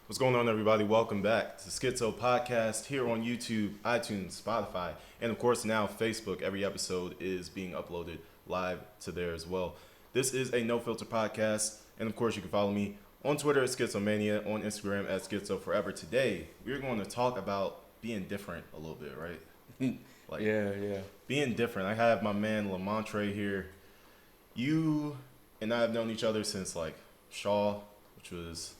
What's going on, everybody? Welcome back to Schixo Podcast here on YouTube, iTunes, Spotify, and of course now Facebook. Every episode is being uploaded live to there as well. This is a no filter podcast, and of course you can follow me on Twitter at Schizomania, on Instagram at Schizo Forever. Today we're going to talk about being different a little bit, right? Yeah. Being different. I have my man Lamontre here. You and I have known each other since Shaw, which was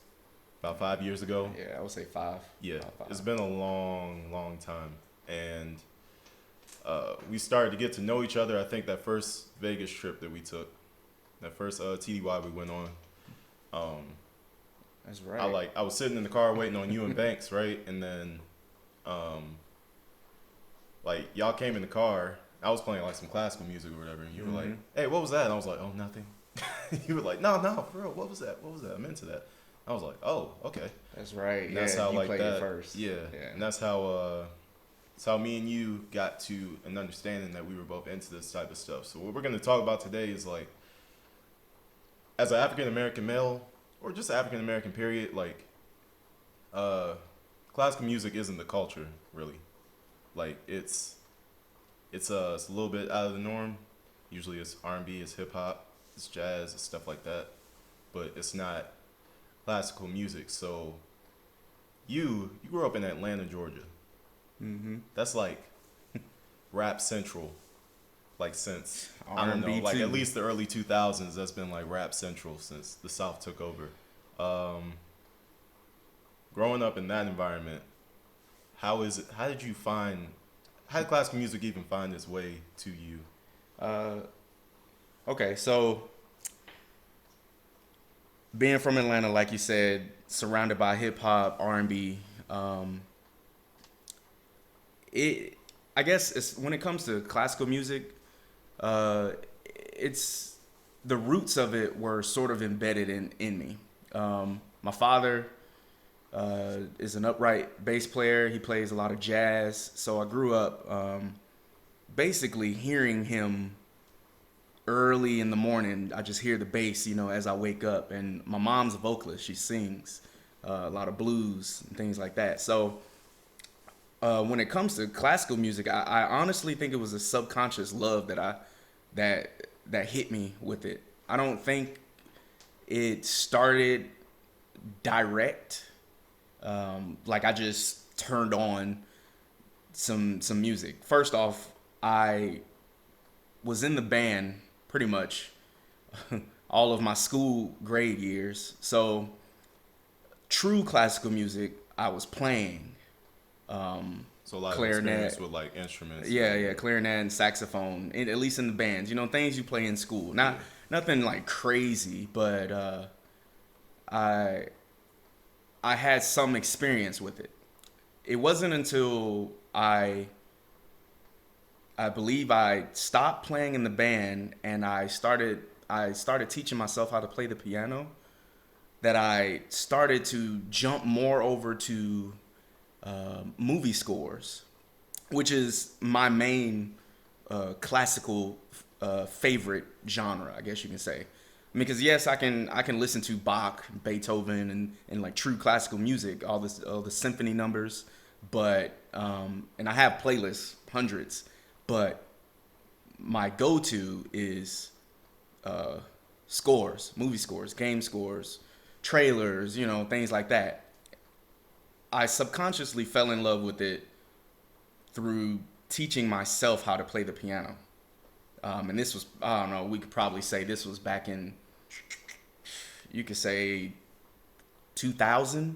about 5 years ago. Yeah, I would say five. Yeah, About five. it's been a long time. And we started to get to know each other. I think that first Vegas trip that we took, that first TDY we went on. That's right. I was sitting in the car waiting on you and Banks, right? And then y'all came in the car. I was playing some classical music or whatever, and you were like, "Hey, what was that?" And I was like, "Oh, nothing." You were like, "No, for real, what was that? I'm into that." I was like, "Oh, okay." That's right. And that's yeah, how you played that it first. yeah. Yeah. And that's how me and you got to an understanding that we were both into this type of stuff. So what we're going to talk about today is as an African American male or just African American period, classical music isn't the culture really. It's a little bit out of the norm. Usually it's R&B, it's hip hop, it's jazz, it's stuff like that. But it's not classical music. So you grew up in Atlanta, Georgia. That's rap central, since I don't know, R&B too. at least the early 2000s. That's been rap central since the South took over. Growing up in that environment, how did classical music even find its way to you? Okay, so being from Atlanta, like you said, surrounded by hip hop, R&B, I guess it's when it comes to classical music, it's the roots of it were sort of embedded in me. My father is an upright bass player. He plays a lot of jazz. So I grew up basically hearing him early in the morning. I just hear the bass, as I wake up. And my mom's a vocalist. She sings a lot of blues and things like that. So when it comes to classical music, I honestly think it was a subconscious love that hit me with it. I don't think it started direct. I just turned on some music. First off, I was in the band pretty much all of my school grade years. So true classical music I was playing. So a lot Clarinet. of experience with instruments. Yeah, clarinet and saxophone, at least in the bands. Things you play in school. Nothing crazy, but I had some experience with it. It wasn't until I believe I stopped playing in the band and I started teaching myself how to play the piano that I started to jump more over to movie scores, which is my main classical favorite genre, I guess you can say. Because yes, I can listen to Bach, Beethoven, and true classical music, all the symphony numbers, but and I have playlists, hundreds, but my go-to is scores, movie scores, game scores, trailers, things like that. I subconsciously fell in love with it through teaching myself how to play the piano. And this was, I don't know, we could probably say this was back in, you could say 2000,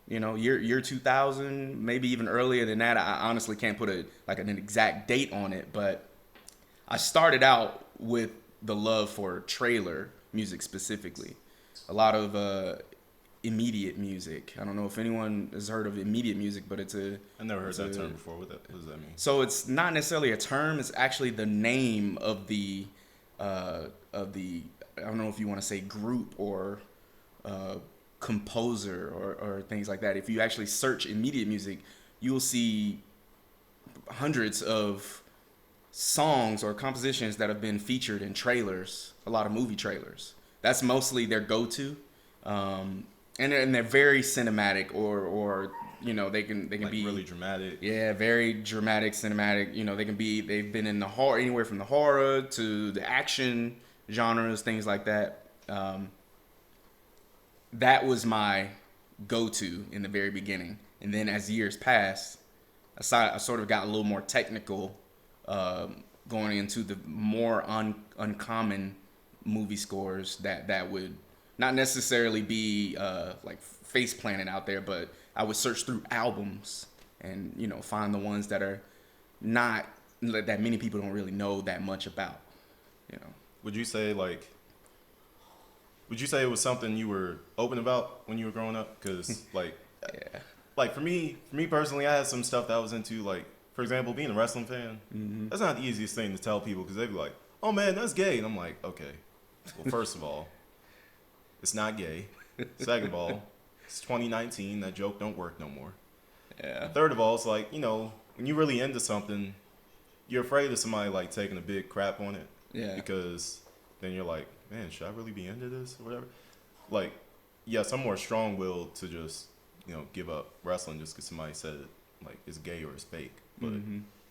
year 2000, maybe even earlier than that. I honestly can't put an exact date on it, but I started out with the love for trailer music specifically. A lot of immediate music. I don't know if anyone has heard of immediate music, but I never heard that term before. What does that mean? So it's not necessarily a term. It's actually the name of the I don't know if you want to say group or composer or things like that. If you actually search immediate music, you'll see hundreds of songs or compositions that have been featured in trailers, a lot of movie trailers. That's mostly their go-to. and they're very cinematic, or they can Like be really dramatic. yeah, very dramatic, cinematic. They've been in the horror, anywhere from the horror to the action genres, things like that. That was my go-to in the very beginning, and then as years passed, I sort of got a little more technical, going into the more uncommon movie scores that would not necessarily be like face planted out there, but I would search through albums and find the ones that are not that many people don't really know that much about. Would you say it was something you were open about when you were growing up? Because Yeah. like for me personally, I had some stuff that I was into. Like for example, being a wrestling fan, that's not the easiest thing to tell people because they'd be like, "Oh man, that's gay," and I'm like, "Okay, well, first of all, it's not gay. Second of all, it's 2019. That joke don't work no more. Yeah. Third of all, it's like when you're really into something, you're afraid of somebody like taking a big crap on it. Yeah. Because then you're like, man, should I really be into this or whatever? Like, yes, I'm more strong-willed to just give up wrestling just because somebody said it like it's gay or it's fake. But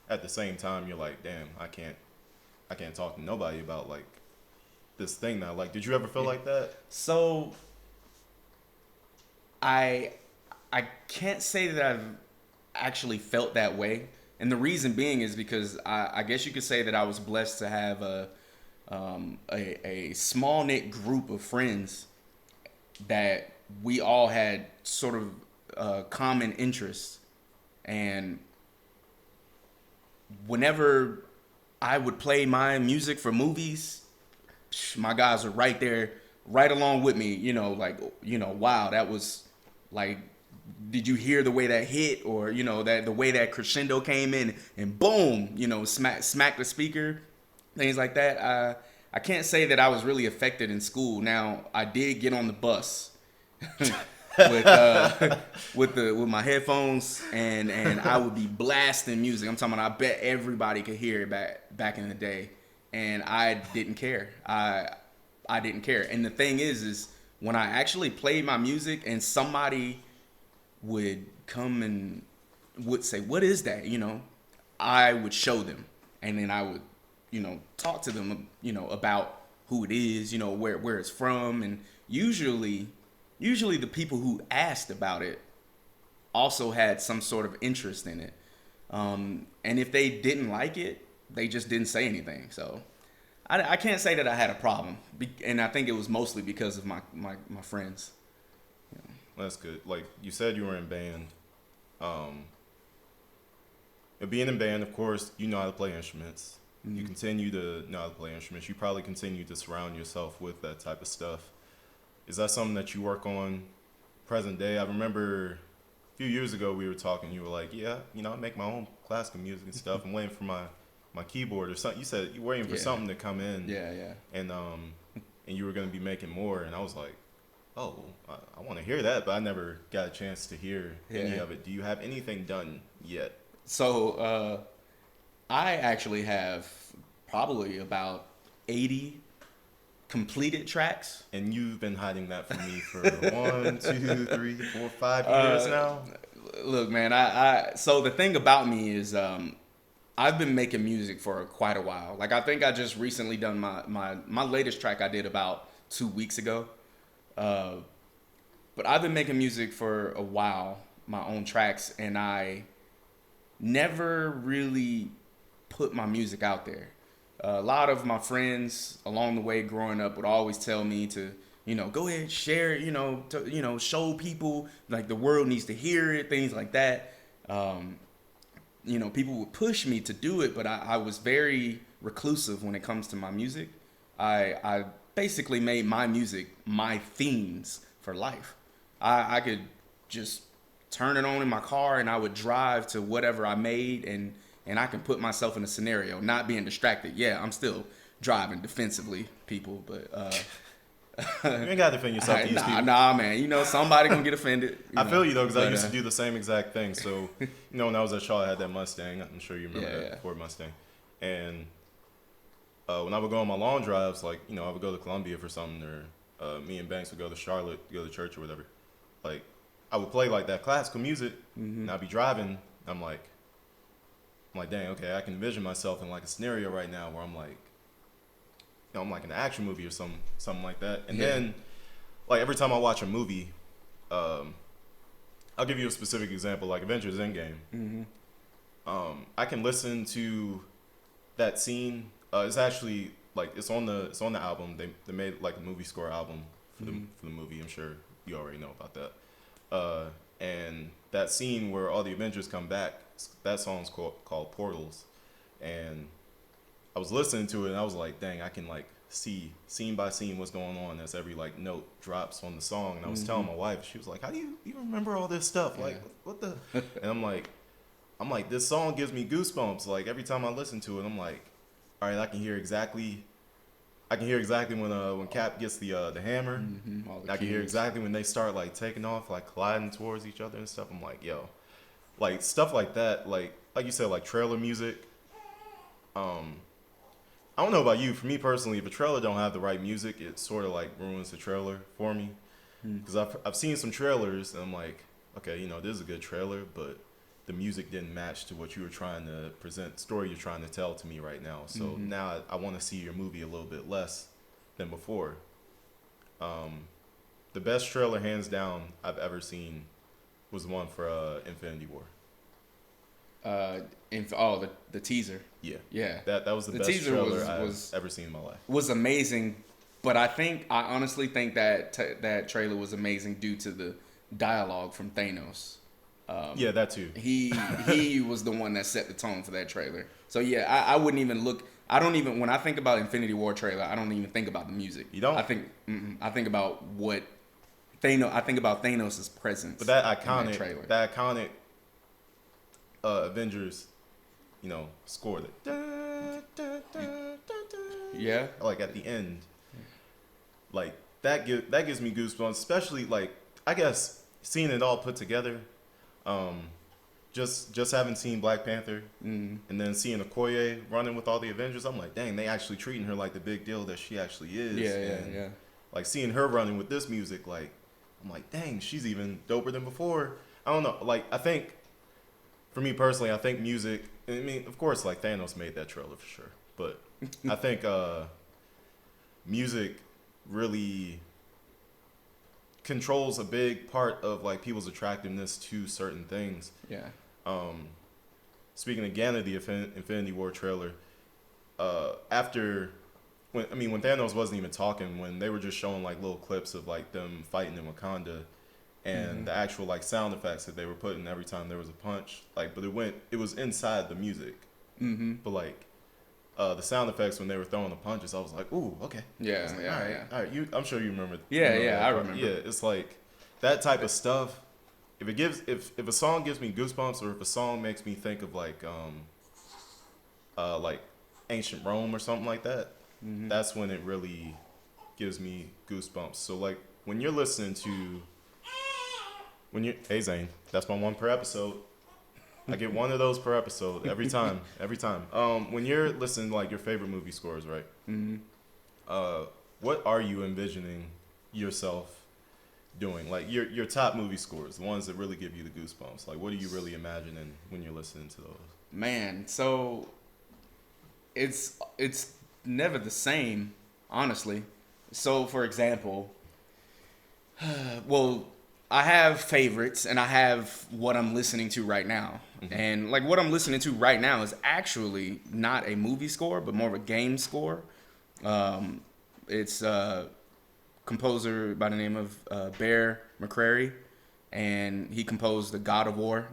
at the same time, you're like, damn, I can't talk to nobody about like this thing that I like. Did you ever feel like that? So I can't say that I've actually felt that way, and the reason being is because I guess you could say that I was blessed to have a small knit group of friends that we all had sort of common interests, and whenever I would play my music for movies, my guys are right there, right along with me. Wow, that was like, did you hear the way that hit, or that the way that crescendo came in and boom, smack the speaker, things like that. I can't say that I was really affected in school. Now I did get on the bus with my headphones and I would be blasting music. I'm talking about, I bet everybody could hear it back in the day, and I didn't care. I didn't care. And the thing is when I actually played my music and somebody would come and would say, "What is that?" I would show them, and then I would talk to them about who it is, where it's from, and usually the people who asked about it also had some sort of interest in it, and if they didn't like it, they just didn't say anything. So I can't say that I had a problem, and I think it was mostly because of my friends. That's good. Like you said, you were in band. Being in band, of course, you know how to play instruments. You continue to know how to play instruments. You probably continue to surround yourself with that type of stuff. Is that something that you work on present day? I remember a few years ago we were talking. You were like, "Yeah, I make my own classical music and stuff. I'm waiting for my keyboard or something." You said you're waiting for something to come in. Yeah. And you were gonna be making more, and I was like, "Oh, I want to hear that," but I never got a chance to hear any of it. Do you have anything done yet? So I actually have probably about 80 completed tracks. And you've been hiding that from me for 1, 2, 3, 4, 5 years now? Look, man, so the thing about me is I've been making music for quite a while. Like, I think I just recently done my latest track I did about 2 weeks ago. But I've been making music for a while, my own tracks, and I never really put my music out there. A lot of my friends along the way growing up would always tell me to, go ahead, share it, show people, like the world needs to hear it, things like that. People would push me to do it, but I was very reclusive when it comes to my music. I basically made my music my themes for life. I could just turn it on in my car and I would drive to whatever I made, and I can put myself in a scenario, not being distracted. Yeah, I'm still driving defensively, people, but you ain't got to defend yourself to these people. Nah, man. Somebody gonna get offended. I feel you though, because I used to do the same exact thing. So, when I was at Shaw, I had that Mustang. I'm sure you remember that Ford Mustang. And when I would go on my long drives, like I would go to Columbia for something, or me and Banks would go to Charlotte, go to church or whatever. like I would play like that classical music, Mm-hmm. and I'd be driving. I'm like, dang, okay, I can envision myself in like a scenario right now where I'm like, I'm like in an action movie or something like that. And Yeah. then, like every time I watch a movie, um, I'll give you a specific example, like Avengers Endgame. Mm-hmm. I can listen to that scene. It's actually like it's on the album. They made like a movie score album for the movie. I'm sure you already know about that. And that scene where all the Avengers come back, that song's called Portals. And I was listening to it and I was like, dang, I can like see scene by scene what's going on as every like note drops on the song. And I was telling my wife, she was like, how do you remember all this stuff? Yeah. Like what the? And I'm like, this song gives me goosebumps. Like every time I listen to it, I'm like, all right, I can hear exactly when Cap gets the hammer. Mm-hmm. All the I can hear cues. exactly when they start like taking off, like colliding towards each other and stuff. I'm like, yo, like stuff like that, like you said, like trailer music. I don't know about you. For me personally, if a trailer don't have the right music, it sort of like ruins the trailer for me. Because I've seen some trailers and I'm like, okay, this is a good trailer, but the music didn't match to what you were trying to present, story you're trying to tell to me right now. So now I want to see your movie a little bit less than before. The best trailer, hands down, I've ever seen was the one for Infinity War. The teaser. Yeah. Yeah. That was the best teaser trailer I've ever seen in my life. Was amazing, but I honestly think that that trailer was amazing due to the dialogue from Thanos. Yeah, that too. He was the one that set the tone for that trailer. So yeah, I wouldn't even look. I don't even, when I think about Infinity War trailer, I don't even think about the music. You don't? I think about what Thanos. I think about Thanos' presence. But that in that trailer. iconic Avengers, score that. Yeah. Like at the end, like that gives me goosebumps. Especially like I guess seeing it all put together. Just having seen Black Panther and then seeing Okoye running with all the Avengers, I'm like, dang, they actually treating her like the big deal that she actually is. Yeah. Like seeing her running with this music, like I'm like, dang, she's even doper than before. I don't know. Like I think, for me personally, I think music. I mean, of course, like Thanos made that trailer for sure, but I think music really controls a big part of like people's attractiveness to certain things. Yeah. Speaking again of the Infinity War trailer, when Thanos wasn't even talking, when they were just showing like little clips of like them fighting in Wakanda, and the actual like sound effects that they were putting every time there was a punch, like, but it was inside the music. But like the sound effects when they were throwing the punches, I was like, ooh, okay. Yeah, Like, yeah. all right. I'm sure you remember. Yeah, you know yeah, that I part. remember. Yeah, it's like that type of stuff. If a song gives me goosebumps, or if a song makes me think of like ancient Rome or something like that, that's when it really gives me goosebumps. So like when you're listening to hey Zane, that's my one per episode. I get one of those per episode every time. When you're listening to like your favorite movie scores, right? What are you envisioning yourself doing? Like your top movie scores, the ones that really give you the goosebumps. Like what are you really imagining when you're listening to those? Man, so it's never the same, honestly. So for example, well, I have favorites and I have what I'm listening to right now. And like what I'm listening to right now is actually not a movie score, but more of a game score. It's a composer by the name of Bear McCreary, and he composed the God of War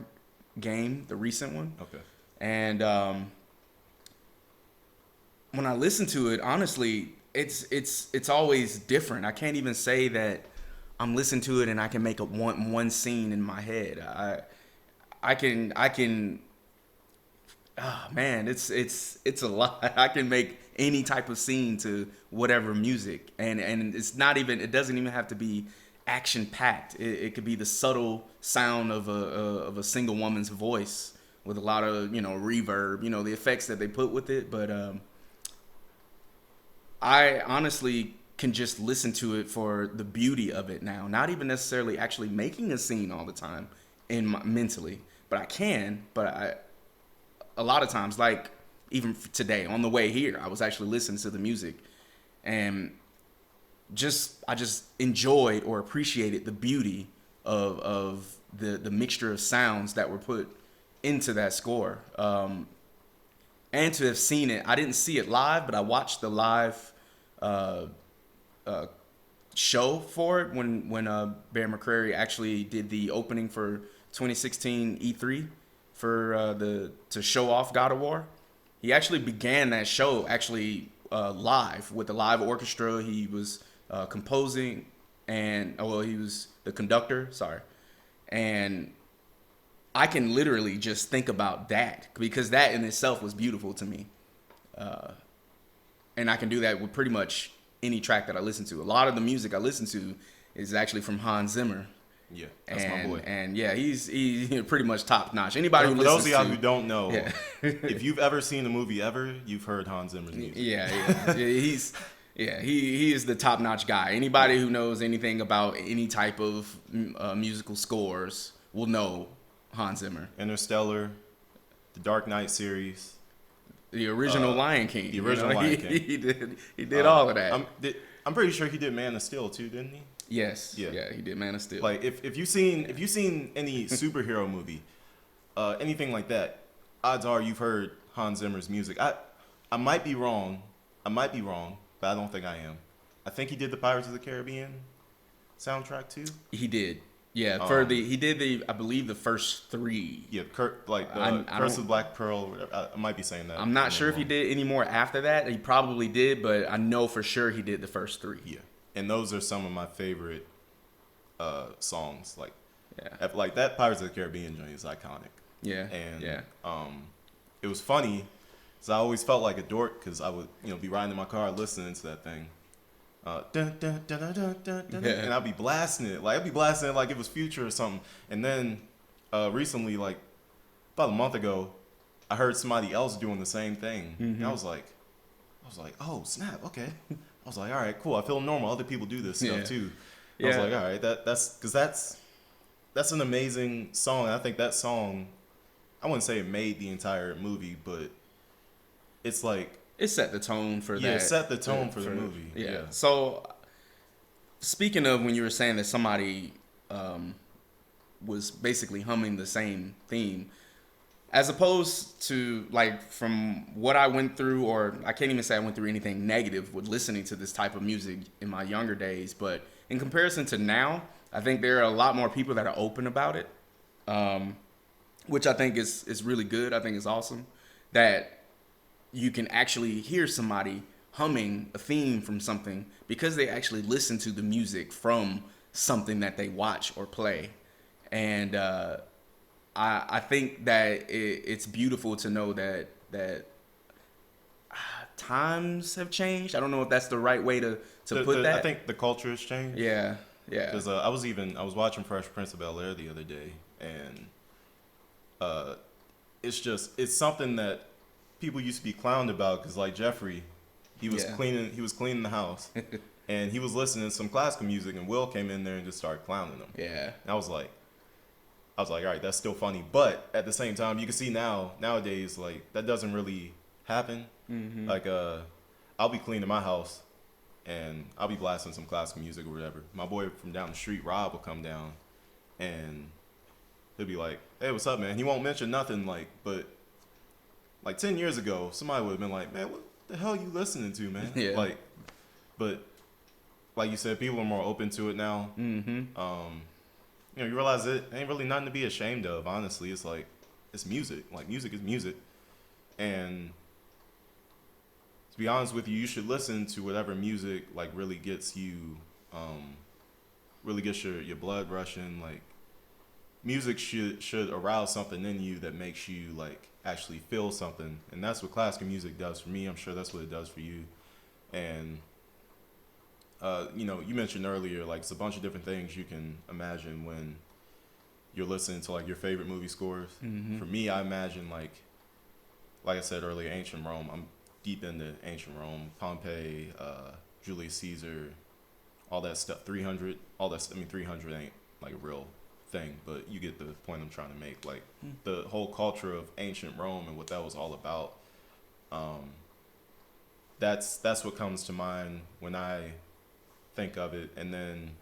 game, the recent one. Okay. And when I listen to it, honestly, it's always different. I can't even say that I'm listening to it and I can make up one scene in my head. I can. Oh man, it's a lot. I can make any type of scene to whatever music, and it's not even. It doesn't even have to be action packed. It could be the subtle sound of a single woman's voice with a lot of reverb, the effects that they put with it. But I honestly can just listen to it for the beauty of it now. Not even necessarily actually making a scene all the time mentally, but I can. But a lot of times, like even today on the way here, I was actually listening to the music, and I just enjoyed or appreciated the beauty of the mixture of sounds that were put into that score. And to have seen it, I didn't see it live, but I watched the live show for it when Bear McCreary actually did the opening for 2016 E3 for to show off God of War. He actually began that show live with a live orchestra. He was composing and he was the conductor. Sorry, and I can literally just think about that because that in itself was beautiful to me, and I can do that with pretty much any track that I listen to. A lot of the music I listen to is actually from Hans Zimmer. Yeah, that's my boy. And yeah, he's pretty much top notch. Anybody who for listens those of y'all to, who don't know, yeah. if you've ever seen a movie ever, you've heard Hans Zimmer's music. Yeah, he is the top notch guy. Anybody who knows anything about any type of musical scores will know Hans Zimmer. Interstellar, the Dark Knight series. The original Lion King. The original Lion King. He did all of that. I'm pretty sure he did Man of Steel too, didn't he? Yes. Yeah, he did Man of Steel. Like if you've seen any superhero movie, anything like that, odds are you've heard Hans Zimmer's music. I might be wrong, but I don't think I am. I think he did the Pirates of the Caribbean soundtrack too. He did. Yeah, he did I believe the first 3. Yeah, Curse of Black Pearl. Or whatever. I might be saying that. I'm not sure if he did any more after that. He probably did, but I know for sure he did the first 3. Yeah, and those are some of my favorite songs. Like, yeah, like that Pirates of the Caribbean joint is iconic. Yeah, and yeah. It was funny, because I always felt like a dork because I would be riding in my car listening to that thing. Dun, dun, dun, dun, dun, dun, dun, and I'd be blasting it like it was Future or something. And then recently, like about a month ago, I heard somebody else doing the same thing, and I was like, oh snap, okay. I was like, all right, cool. I feel normal. Other people do this stuff too. I was like, all right, that's an amazing song. And I think that song, I wouldn't say it made the entire movie, but it's like. It set the tone for that. Yeah, it set the tone for the movie. Yeah. So, speaking of when you were saying that somebody was basically humming the same theme, as opposed to like from what I went through, or I can't even say I went through anything negative with listening to this type of music in my younger days, but in comparison to now, I think there are a lot more people that are open about it, which I think is really good. I think it's awesome that you can actually hear somebody humming a theme from something because they actually listen to the music from something that they watch or play. And I think that it's beautiful to know that times have changed. I don't know if that's the right way to put that. I think the culture has changed. Yeah. Because I was watching Fresh Prince of Bel-Air the other day, and it's something that people used to be clowned about, because like Jeffrey, he was cleaning the house and he was listening to some classical music, and Will came in there and just started clowning him. Yeah. And I was like, all right, that's still funny, but at the same time, you can see nowadays, like that doesn't really happen. Mm-hmm. Like I'll be cleaning my house and I'll be blasting some classical music or whatever. My boy from down the street, Rob, will come down and he'll be like, hey, what's up, man? He won't mention nothing, but like 10 years ago, somebody would have been like, man, what the hell are you listening to, man? Yeah. But like you said, people are more open to it now. Mm-hmm. You realize it ain't really nothing to be ashamed of, honestly. It's like, it's music. Like, music is music. And to be honest with you, you should listen to whatever music, like, really gets you, really gets your blood rushing. Like, music should arouse something in you that makes you, like, actually feel something. And that's what classical music does for me. I'm sure that's what it does for you. And you mentioned earlier, like, it's a bunch of different things you can imagine when you're listening to, like, your favorite movie scores. Mm-hmm. For me, I imagine, like I said earlier, ancient Rome. I'm deep into ancient Rome, Pompeii, Julius Caesar, all that stuff. 300, all that. I mean, 300 ain't like a real thing, but you get the point I'm trying to make. Like the whole culture of ancient Rome and what that was all about. That's what comes to mind when I think of it. And then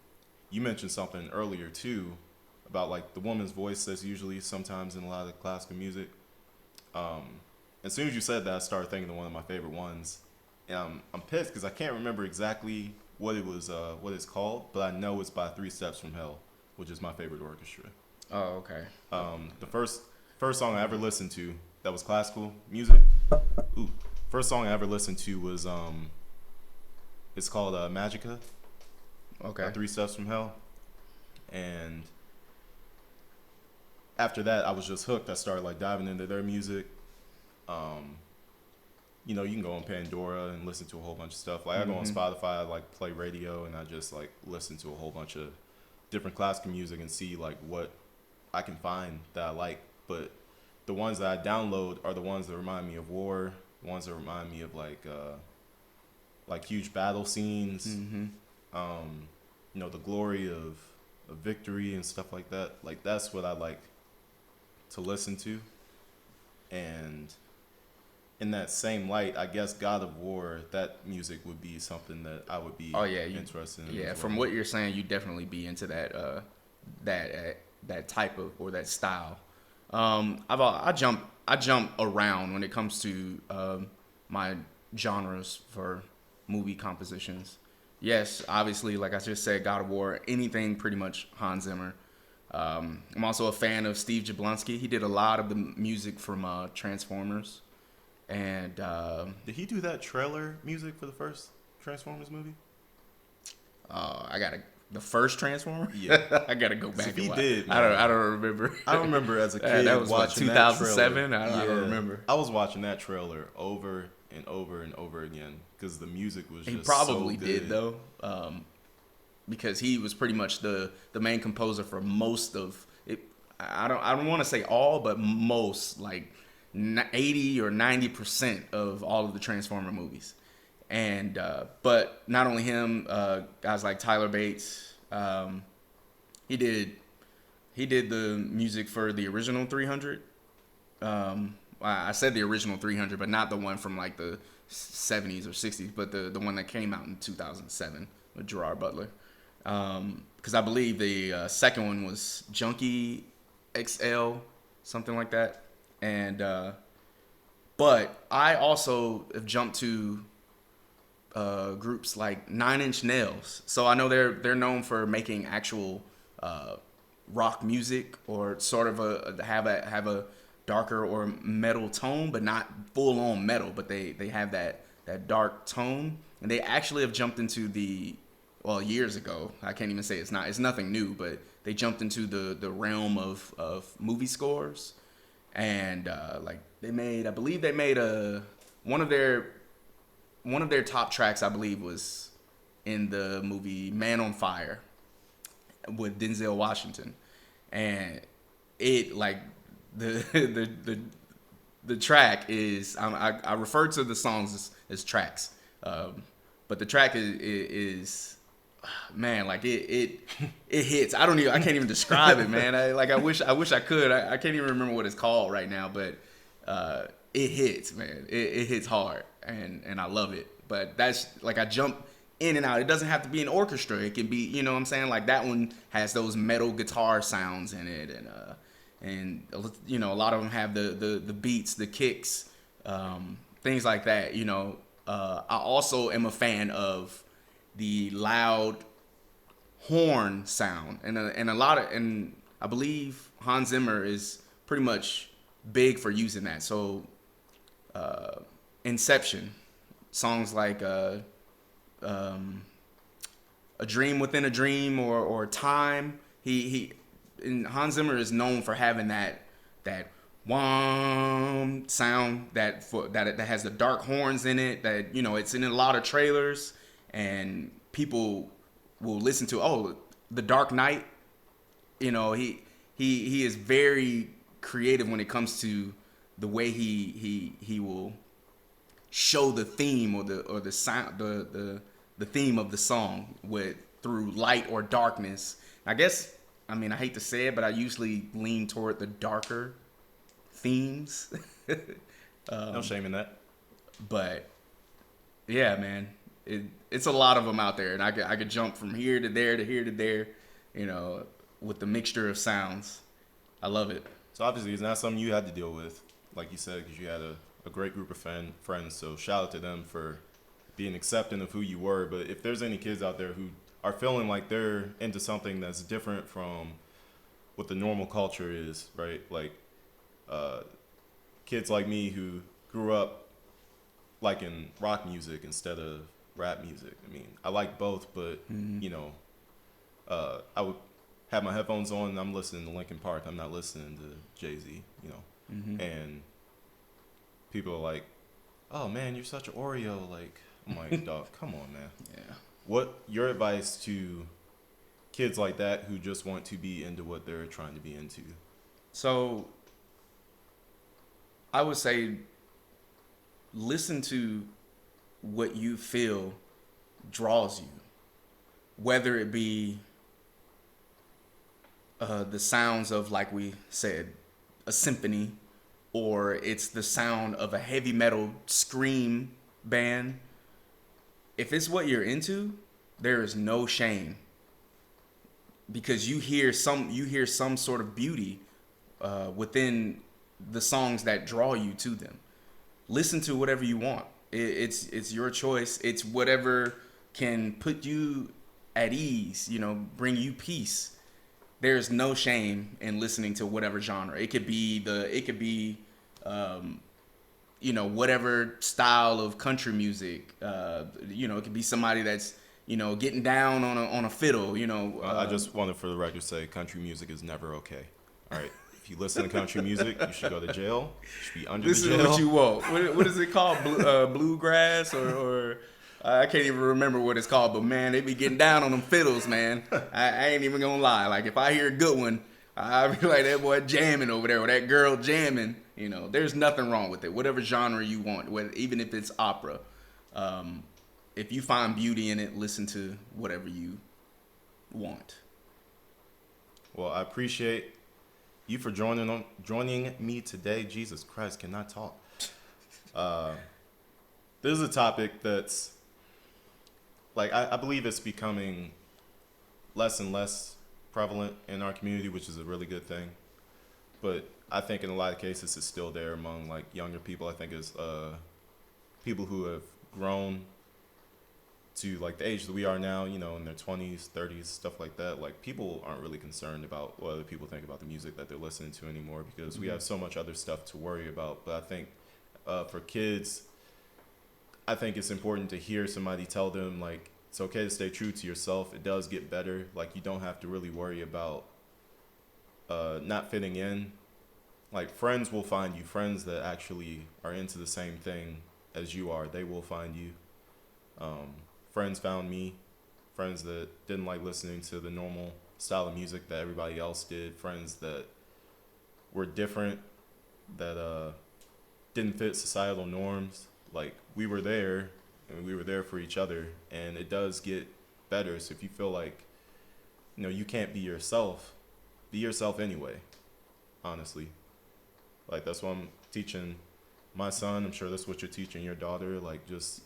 you mentioned something earlier too about like the woman's voice that's usually sometimes in a lot of classical music. As soon as you said that, I started thinking of one of my favorite ones, and I'm pissed because I can't remember exactly what it's called, but I know it's by Three Steps from Hell, which is my favorite orchestra. Oh, okay. The first song I ever listened to that was classical music. First song I ever listened to was it's called Magica. Okay. Three Steps from Hell, and after that I was just hooked. I started like diving into their music. You know, you can go on Pandora and listen to a whole bunch of stuff. Like I go on Spotify, I like play radio, and I just like listen to a whole bunch of different classical music and see like what I can find that I like. But the ones that I download are the ones that remind me of war, the ones that remind me of like huge battle scenes. You know, the glory of victory and stuff like that. Like that's what I like to listen to. And in that same light, I guess God of War, that music would be something that I would be interested in. Yeah, from what you're saying, you definitely be into that that type of or that style. I jump around when it comes to my genres for movie compositions. Yes, obviously, like I just said, God of War, anything pretty much Hans Zimmer. I'm also a fan of Steve Jablonsky. He did a lot of the music from Transformers. And did he do that trailer music for the first Transformers movie? The first Transformer. Yeah, I gotta go back. If and he watch. did, man, I don't remember. I remember as a kid that was watching 2007. that trailer. I don't remember. I was watching that trailer over and over and over again because the music was just he probably so good. did though, because he was pretty much the main composer for most of it. I don't want to say all, but most, like 80 or 90% of all of the Transformer movies. And but not only him, guys like Tyler Bates, he did the music for the original 300. I said the original 300, but not the one from like the 70s or 60s, but the one that came out in 2007 with Gerard Butler. Because I believe the second one was Junkie XL, something like that. And but I also have jumped to groups like Nine Inch Nails. So I know they're known for making actual rock music, or sort of have a darker or metal tone, but not full on metal. But they have that dark tone, and they actually have jumped into years ago. I can't even say it's nothing new, but they jumped into the realm of movie scores, and like I believe they made one of their top tracks, I believe, was in the movie Man on Fire with Denzel Washington, and it like the track is I refer to the songs as tracks, but the track is man, like it hits. I can't even describe it, man. I wish I could. I can't even remember what it's called right now, but it hits, man. It hits hard, and I love it. But that's like I jump in and out. It doesn't have to be an orchestra. It can be, you know what I'm saying? Like that one has those metal guitar sounds in it, and you know, a lot of them have the beats, the kicks, things like that. You know, I also am a fan of the loud horn sound, and I believe Hans Zimmer is pretty much big for using that. So Inception, songs like A Dream Within a Dream or Time, and Hans Zimmer is known for having that wham sound that has the dark horns in it, that, you know, it's in a lot of trailers, and people will listen to, The Dark Knight. You know, he is very creative when it comes to the way he will show the theme or the sound, the the theme of the song through light or darkness. I guess, I mean, I hate to say it, but I usually lean toward the darker themes. No shame in that. But yeah, man, it's a lot of them out there, and I could jump from here to there to here to there, with the mixture of sounds. I love it. So obviously, it's not something you had to deal with, like you said, because you had a great group of friends. So shout out to them for being accepting of who you were. But if there's any kids out there who are feeling like they're into something that's different from what the normal culture is, right? Like kids like me who grew up liking rock music instead of rap music. I mean, I like both, but I would have my headphones on and I'm listening to Linkin Park. I'm not listening to Jay-Z, and people are like, "Oh man, you're such an Oreo." Like, I'm like, dog, come on, man. Yeah. What your advice to kids like that who just want to be into what they're trying to be into? So I would say listen to what you feel draws you, whether it be the sounds of, like we said, a symphony, or it's the sound of a heavy metal scream band. If it's what you're into, there is no shame, because you hear some sort of beauty within the songs that draw you to them. Listen to whatever you want. It's your choice. It's whatever can put you at ease, bring you peace. There's no shame in listening to whatever genre. It could be whatever style of country music. It could be somebody that's getting down on a fiddle. I just wanted for the record to say country music is never okay. All right. If you listen to country music, you should go to jail. You should be under the jail. This is what you want. What is it called? Bluegrass or I can't even remember what it's called. But man, they be getting down on them fiddles, man. I ain't even gonna lie. Like, if I hear a good one, I be like, that boy jamming over there or that girl jamming. There's nothing wrong with it. Whatever genre you want, even if it's opera. If you find beauty in it, listen to whatever you want. Well, I appreciate you for joining me today. Jesus Christ, cannot talk. This is a topic that's, like, I believe it's becoming less and less prevalent in our community, which is a really good thing. But I think in a lot of cases it's still there among, like, younger people. I think it's people who have grown to, like, the age that we are now, in their 20s, 30s, stuff like that. Like, people aren't really concerned about what other people think about the music that they're listening to anymore, because we have so much other stuff to worry about. But I think for kids, I think it's important to hear somebody tell them, like, it's okay to stay true to yourself. It does get better. Like, you don't have to really worry about not fitting in. Like, friends will find you. Friends that actually are into the same thing as you are, they will find you. Friends found me. Friends that didn't like listening to the normal style of music that everybody else did. Friends that were different, that didn't fit societal norms. Like, we were there, and we were there for each other, and it does get better. So if you feel like, you can't be yourself anyway, honestly. Like, that's what I'm teaching my son. I'm sure that's what you're teaching your daughter. Like, just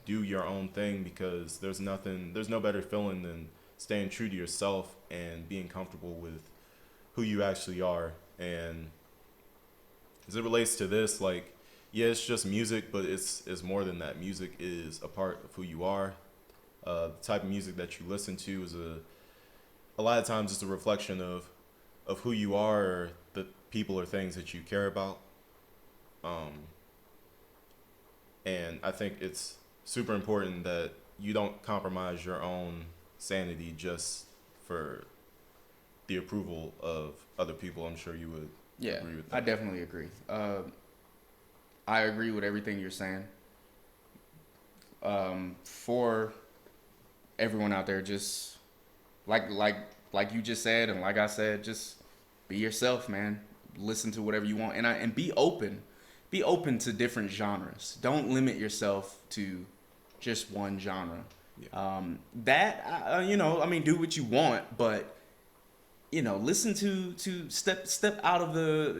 do your own thing, because there's no better feeling than staying true to yourself and being comfortable with who you actually are. And as it relates to this, like, yeah, it's just music, but it's more than that. Music is a part of who you are. The type of music that you listen to is a lot of times it's a reflection of who you are, or the people or things that you care about. And I think it's super important that you don't compromise your own sanity just for the approval of other people. I'm sure you would agree with that. I definitely agree. I agree with everything you're saying. For everyone out there, just like you just said, and like I said, just be yourself, man. Listen to whatever you want, and be open. Be open to different genres. Don't limit yourself to just one genre. You know, I mean, do what you want, but you know, listen to step out of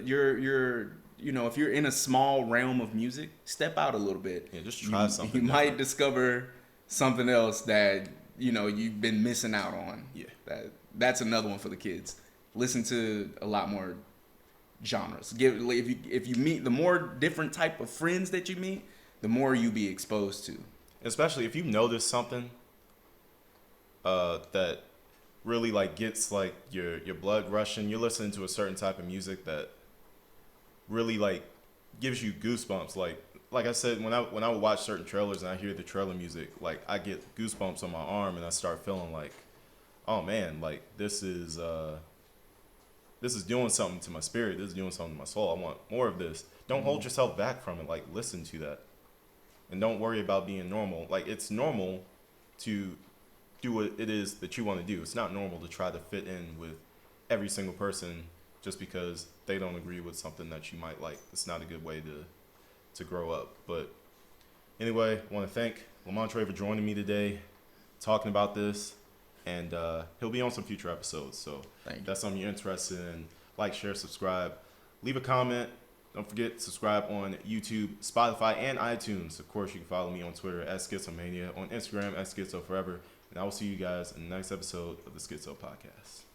your you know, if you're in a small realm of music, step out a little bit. Yeah, just try something You might different. discover something else that you know you've been missing out on. Yeah. That's another one for the kids. Listen to a lot more genres. If you meet, the more different type of friends that you meet, the more you be exposed to. Especially if you notice something that really like gets like your blood rushing. You're listening to a certain type of music that really like gives you goosebumps. Like I said, when I would watch certain trailers and I hear the trailer music, like I get goosebumps on my arm and I start feeling like, oh man, like this is doing something to my spirit. This is doing something to my soul. I want more of this. Don't hold yourself back from it. Like listen to that, and don't worry about being normal. Like it's normal to do what it is that you want to do. It's not normal to try to fit in with every single person just because they don't agree with something that you might like. It's not a good way to grow up. But anyway, I want to thank Lamontre for joining me today, talking about this, and he'll be on some future episodes. So if that's something you're interested in, like, share, subscribe, leave a comment. Don't forget to subscribe on YouTube, Spotify, and iTunes. Of course, you can follow me on Twitter at Schizomania, on Instagram at Schizo Forever. And I will see you guys in the next episode of the Schixo Podcast.